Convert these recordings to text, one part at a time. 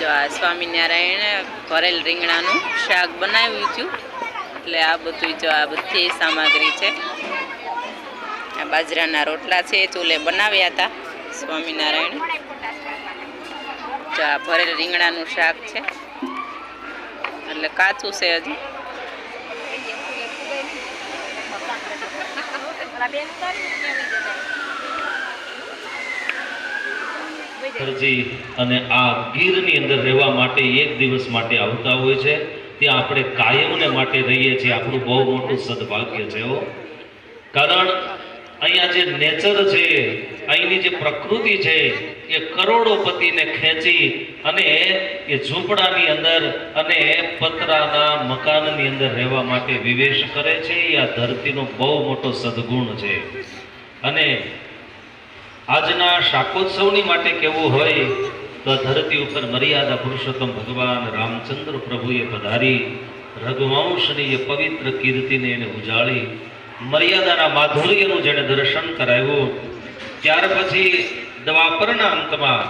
જો આ સ્વામિનારાયણ ભરેલ રીંગણાનું શાક બનાવ્યું છું. એટલે આ બધું જો આ બધી સામગ્રી છે. આ બાજરાના રોટલા છે, ચૂલે બનાવ્યા હતા સ્વામિનારાયણ. જો આ ભરેલ રીંગણાનું શાક છે, એટલે કાચું છે હજી. અને આ ગીરની અંદર રહેવા માટે એક દિવસ માટે આવતા હોય છે. ત્યાં આપણે કાયમને માટે રહીએ છીએ. આપણું બહુ મોટું સદભાગ્ય છે. કારણ અહીંયા જે નેચર છે, અહીંની જે પ્રકૃતિ છે, એ કરોડોપતિને ખેંચી અને એ ઝૂંપડાની અંદર અને પતરાના મકાનની અંદર રહેવા માટે વિવેશ કરે છે. એ આ ધરતીનો બહુ મોટો સદગુણ છે. અને આજના શાકોત્સવની માટે કેવું હોય તો ધરતી ઉપર મર્યાદા પુરુષોત્તમ ભગવાન રામચંદ્ર પ્રભુએ પધારી રઘુવંશની એ પવિત્ર કીર્તિને એને ઉજાળી મર્યાદાના માધુર્યનું જેને દર્શન કરાવ્યું. ત્યાર પછી દ્વાપરના અંતમાં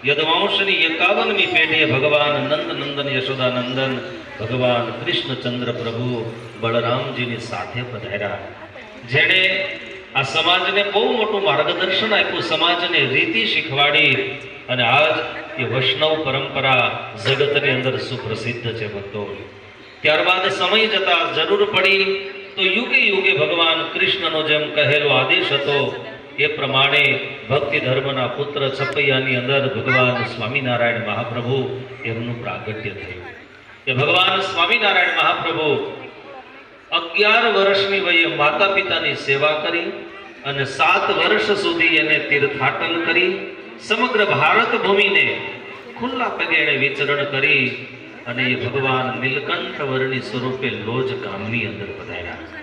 યદુવંશની 51મી પેઢીએ ભગવાન નંદનંદન યશોદાનંદન ભગવાન કૃષ્ણચંદ્ર પ્રભુ બળરામજીની સાથે પધાર્યા. જેણે આ સમાજને બહુ મોટું માર્ગદર્શન આપ્યું, સમાજને રીતિ શીખવાડી. અને આજ એ વૈષ્ણવ પરંપરા જગતની અંદર સુપ્રસિદ્ધ છે ભક્તો. ત્યારબાદ સમય જતા જરૂર પડી તો યુગે યુગે ભગવાન કૃષ્ણનો જેમ કહેલો આદેશ હતો એ પ્રમાણે ભક્તિ ધર્મના પુત્ર છપૈયાની અંદર ભગવાન સ્વામિનારાયણ મહાપ્રભુ એમનું પ્રાગટ્ય થયું. એ ભગવાન સ્વામિનારાયણ મહાપ્રભુ 11 વર્ષની વયે માતા પિતાની સેવા કરી અને 7 વર્ષ સુધી એને તીર્થાટન કરી સમગ્ર ભારત ભૂમિને ખુલ્લા પગે એને વિચરણ કરી અને એ ભગવાન નીલકંઠ વર્ણી સ્વરૂપે લોજ ગામની અંદર પધાર્યા.